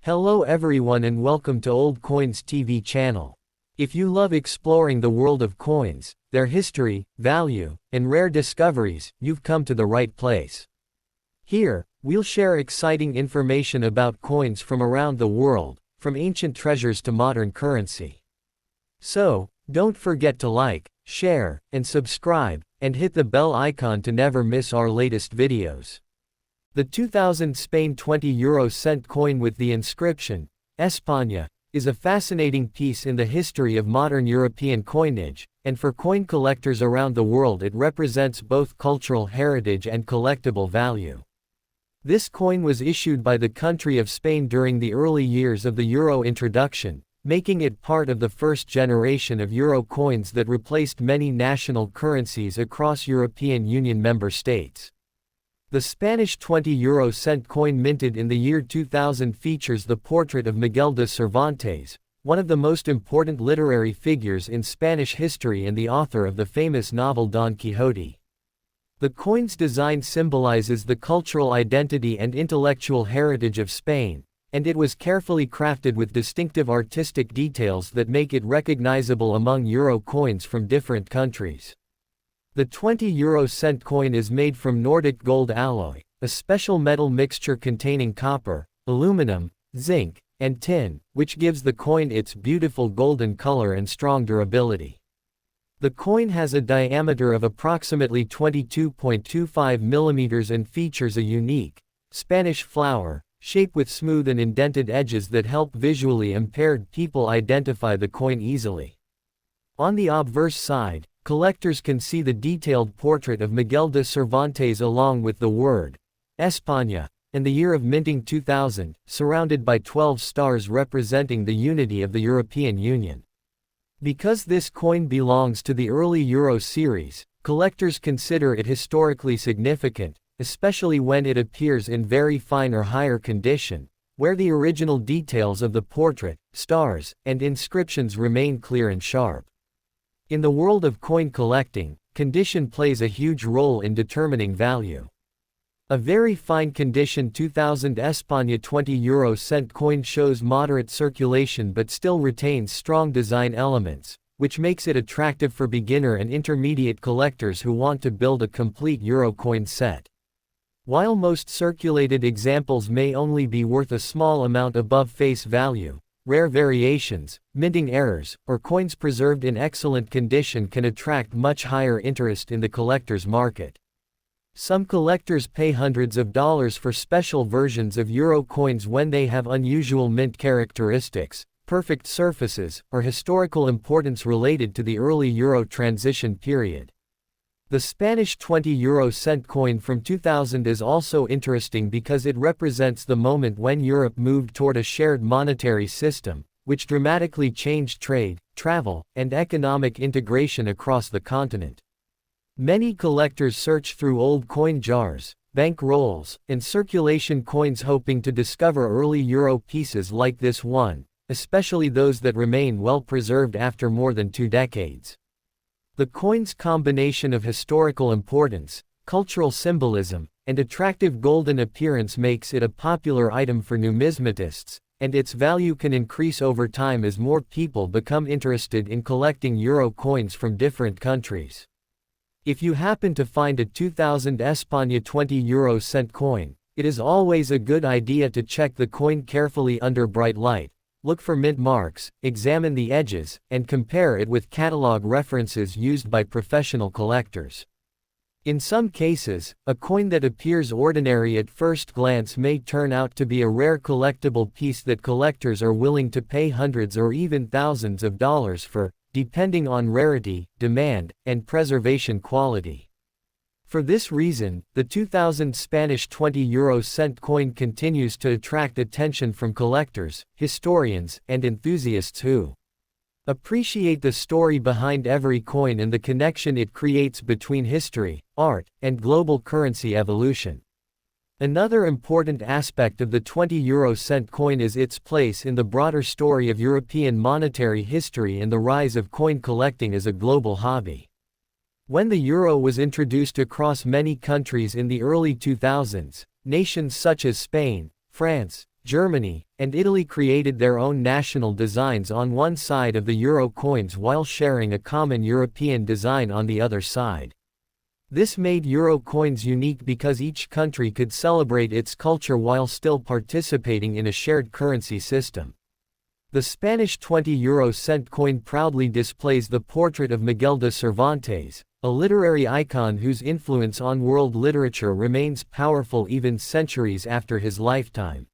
Hello everyone and welcome to Old Coins TV channel. If you love exploring the world of coins, their history, value, and rare discoveries, you've come to the right place. Here, we'll share exciting information about coins from around the world, from ancient treasures to modern currency. So, don't forget to like, share, and subscribe, and hit the bell icon to never miss our latest videos. The 2000 Spain 20 euro cent coin with the inscription, España, is a fascinating piece in the history of modern European coinage, and for coin collectors around the world it represents both cultural heritage and collectible value. This coin was issued by the country of Spain during the early years of the euro introduction, making it part of the first generation of euro coins that replaced many national currencies across European Union member states. The Spanish 20 euro cent coin minted in the year 2000 features the portrait of Miguel de Cervantes, one of the most important literary figures in Spanish history and the author of the famous novel Don Quixote. The coin's design symbolizes the cultural identity and intellectual heritage of Spain, and it was carefully crafted with distinctive artistic details that make it recognizable among euro coins from different countries. The 20 euro cent coin is made from Nordic gold alloy, a special metal mixture containing copper, aluminum, zinc, and tin, which gives the coin its beautiful golden color and strong durability. The coin has a diameter of approximately 22.25 mm and features a unique, Spanish flower, shape with smooth and indented edges that help visually impaired people identify the coin easily. On the obverse side, collectors can see the detailed portrait of Miguel de Cervantes along with the word, España, and the year of minting 2000, surrounded by 12 stars representing the unity of the European Union. Because this coin belongs to the early Euro series, collectors consider it historically significant, especially when it appears in very fine or higher condition, where the original details of the portrait, stars, and inscriptions remain clear and sharp. In the world of coin collecting, condition plays a huge role in determining value. A very fine condition 2000 España 20 euro cent coin shows moderate circulation but still retains strong design elements, which makes it attractive for beginner and intermediate collectors who want to build a complete euro coin set. While most circulated examples may only be worth a small amount above face value, rare variations, minting errors, or coins preserved in excellent condition can attract much higher interest in the collector's market. Some collectors pay hundreds of dollars for special versions of euro coins when they have unusual mint characteristics, perfect surfaces, or historical importance related to the early euro transition period. The Spanish 20 euro cent coin from 2000 is also interesting because it represents the moment when Europe moved toward a shared monetary system, which dramatically changed trade, travel, and economic integration across the continent. Many collectors search through old coin jars, bank rolls, and circulation coins hoping to discover early euro pieces like this one, especially those that remain well preserved after more than 2 decades. The coin's combination of historical importance, cultural symbolism, and attractive golden appearance makes it a popular item for numismatists, and its value can increase over time as more people become interested in collecting euro coins from different countries. If you happen to find a 2000 España 20 euro cent coin, it is always a good idea to check the coin carefully under bright light. Look for mint marks, examine the edges, and compare it with catalog references used by professional collectors. In some cases, a coin that appears ordinary at first glance may turn out to be a rare collectible piece that collectors are willing to pay hundreds or even thousands of dollars for, depending on rarity, demand, and preservation quality. For this reason, the 2000 Spanish 20 euro cent coin continues to attract attention from collectors, historians, and enthusiasts who appreciate the story behind every coin and the connection it creates between history, art, and global currency evolution. Another important aspect of the 20 euro cent coin is its place in the broader story of European monetary history and the rise of coin collecting as a global hobby. When the euro was introduced across many countries in the early 2000s, nations such as Spain, France, Germany, and Italy created their own national designs on one side of the euro coins while sharing a common European design on the other side. This made euro coins unique because each country could celebrate its culture while still participating in a shared currency system. The Spanish 20 cent coin proudly displays the portrait of Miguel de Cervantes, a literary icon whose influence on world literature remains powerful even centuries after his lifetime.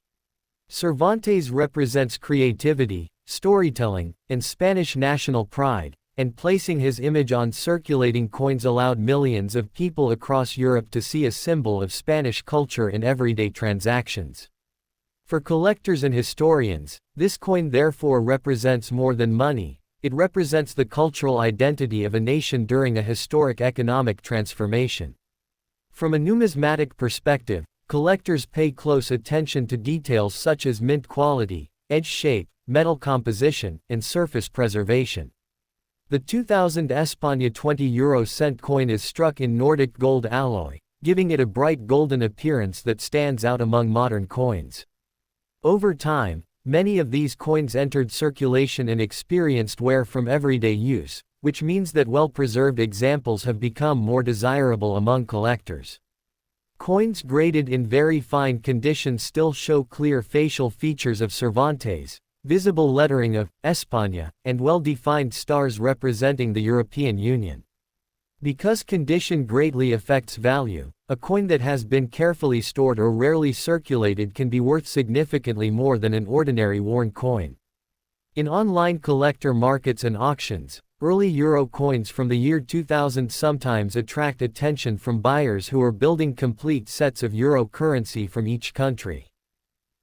Cervantes represents creativity, storytelling, and Spanish national pride, and placing his image on circulating coins allowed millions of people across Europe to see a symbol of Spanish culture in everyday transactions. For collectors and historians, this coin therefore represents more than money. It represents the cultural identity of a nation during a historic economic transformation. From a numismatic perspective, collectors pay close attention to details such as mint quality, edge shape, metal composition, and surface preservation. The 2000 España 20 cent coin is struck in Nordic gold alloy, giving it a bright golden appearance that stands out among modern coins. Over time, many of these coins entered circulation and experienced wear from everyday use, which means that well-preserved examples have become more desirable among collectors. Coins graded in very fine condition still show clear facial features of Cervantes, visible lettering of España, and well-defined stars representing the European Union. Because condition greatly affects value, a coin that has been carefully stored or rarely circulated can be worth significantly more than an ordinary worn coin. In online collector markets and auctions, early euro coins from the year 2000 sometimes attract attention from buyers who are building complete sets of euro currency from each country.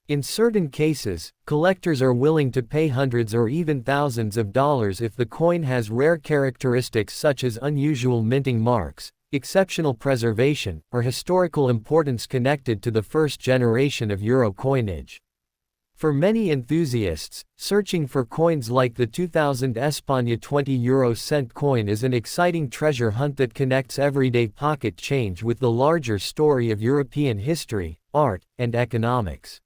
In certain cases, collectors are willing to pay hundreds or even thousands of dollars if the coin has rare characteristics such as unusual minting marks, exceptional preservation, or historical importance connected to the first generation of euro coinage. For many enthusiasts, searching for coins like the 2000 España 20 cent coin is an exciting treasure hunt that connects everyday pocket change with the larger story of European history, art, and economics.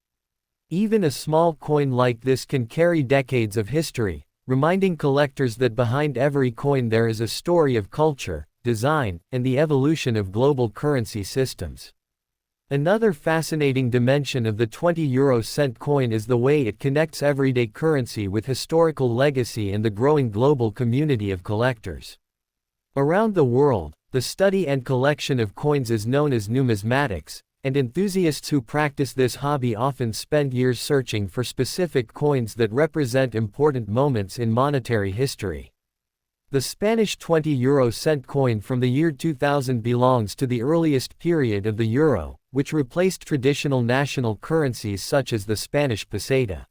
Even a small coin like this can carry decades of history, reminding collectors that behind every coin there is a story of culture, design, and the evolution of global currency systems. Another fascinating dimension of the 20 cent coin is the way it connects everyday currency with historical legacy and the growing global community of collectors. Around the world, the study and collection of coins is known as numismatics, and enthusiasts who practice this hobby often spend years searching for specific coins that represent important moments in monetary history. The Spanish 20 cent coin from the year 2000 belongs to the earliest period of the euro, which replaced traditional national currencies such as the Spanish peseta.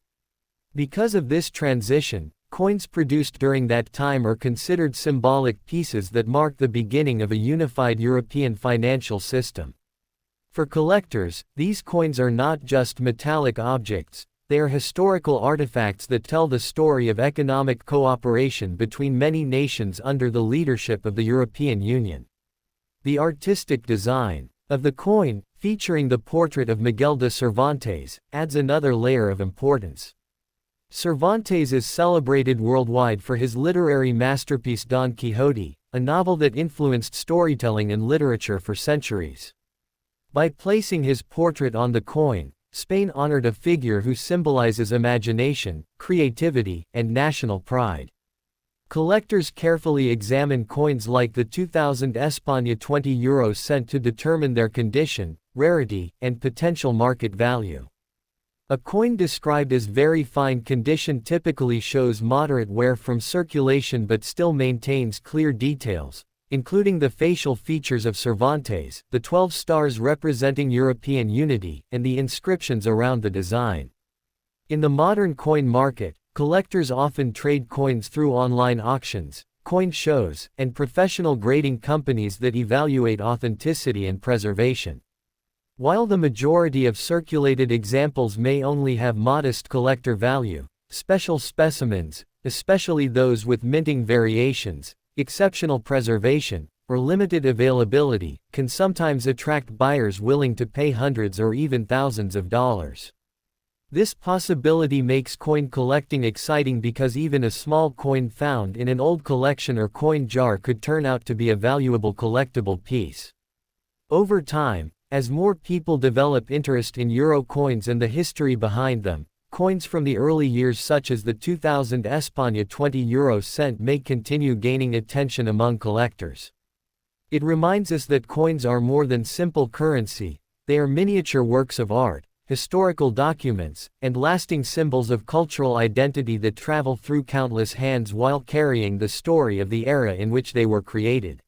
Because of this transition, coins produced during that time are considered symbolic pieces that mark the beginning of a unified European financial system. For collectors, these coins are not just metallic objects, they are historical artifacts that tell the story of economic cooperation between many nations under the leadership of the European Union. The artistic design of the coin, featuring the portrait of Miguel de Cervantes, adds another layer of importance. Cervantes is celebrated worldwide for his literary masterpiece Don Quixote, a novel that influenced storytelling and literature for centuries. By placing his portrait on the coin, Spain honored a figure who symbolizes imagination, creativity, and national pride. Collectors carefully examine coins like the 2000 España 20 cent to determine their condition, rarity, and potential market value. A coin described as very fine condition typically shows moderate wear from circulation but still maintains clear details, including the facial features of Cervantes, the 12 stars representing European unity, and the inscriptions around the design. In the modern coin market, collectors often trade coins through online auctions, coin shows, and professional grading companies that evaluate authenticity and preservation. While the majority of circulated examples may only have modest collector value, special specimens, especially those with minting variations, exceptional preservation, or limited availability, can sometimes attract buyers willing to pay hundreds or even thousands of dollars. This possibility makes coin collecting exciting because even a small coin found in an old collection or coin jar could turn out to be a valuable collectible piece. Over time, as more people develop interest in euro coins and the history behind them, coins from the early years such as the 2000 España 20 euro cent may continue gaining attention among collectors. It reminds us that coins are more than simple currency, they are miniature works of art, historical documents, and lasting symbols of cultural identity that travel through countless hands while carrying the story of the era in which they were created.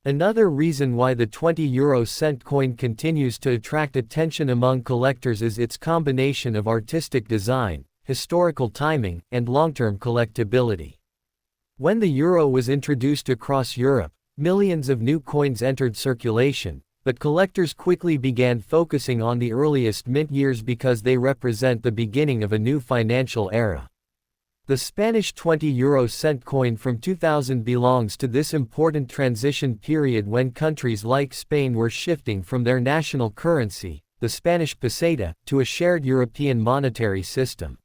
Another reason why the 20 euro cent coin continues to attract attention among collectors is its combination of artistic design, historical timing, and long-term collectability. When the euro was introduced across Europe, millions of new coins entered circulation, but collectors quickly began focusing on the earliest mint years because they represent the beginning of a new financial era. The Spanish 20 euro cent coin from 2000 belongs to this important transition period when countries like Spain were shifting from their national currency, the Spanish peseta, to a shared European monetary system.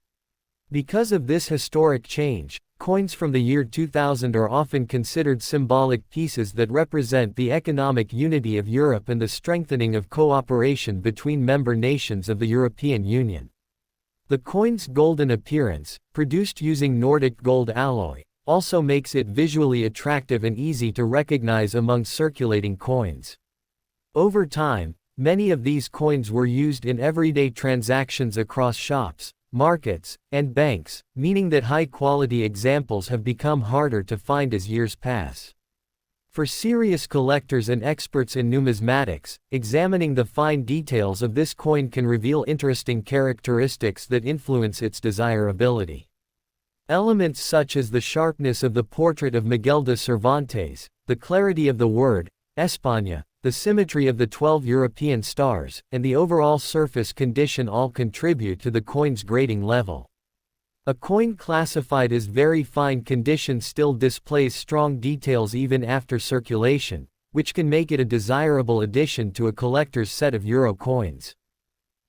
Because of this historic change, coins from the year 2000 are often considered symbolic pieces that represent the economic unity of Europe and the strengthening of cooperation between member nations of the European Union. The coin's golden appearance, produced using Nordic gold alloy, also makes it visually attractive and easy to recognize among circulating coins. Over time, many of these coins were used in everyday transactions across shops, markets, and banks, meaning that high-quality examples have become harder to find as years pass. For serious collectors and experts in numismatics, examining the fine details of this coin can reveal interesting characteristics that influence its desirability. Elements such as the sharpness of the portrait of Miguel de Cervantes, the clarity of the word, España, the symmetry of the 12 European stars, and the overall surface condition all contribute to the coin's grading level. A coin classified as very fine condition still displays strong details even after circulation, which can make it a desirable addition to a collector's set of euro coins.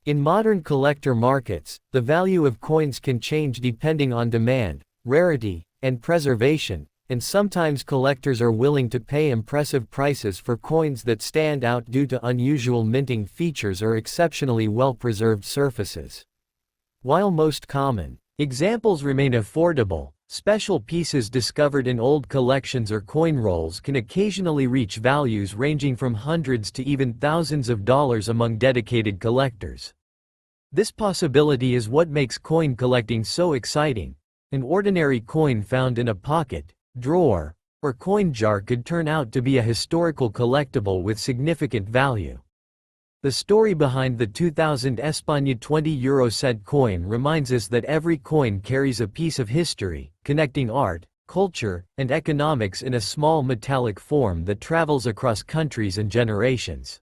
In modern collector markets, the value of coins can change depending on demand, rarity, and preservation, and sometimes collectors are willing to pay impressive prices for coins that stand out due to unusual minting features or exceptionally well-preserved surfaces. While most common examples remain affordable, special pieces discovered in old collections or coin rolls can occasionally reach values ranging from hundreds to even thousands of dollars among dedicated collectors. This possibility is what makes coin collecting so exciting. An ordinary coin found in a pocket, drawer, or coin jar could turn out to be a historical collectible with significant value. The story behind the 2000 España 20 euro cent coin reminds us that every coin carries a piece of history, connecting art, culture, and economics in a small metallic form that travels across countries and generations.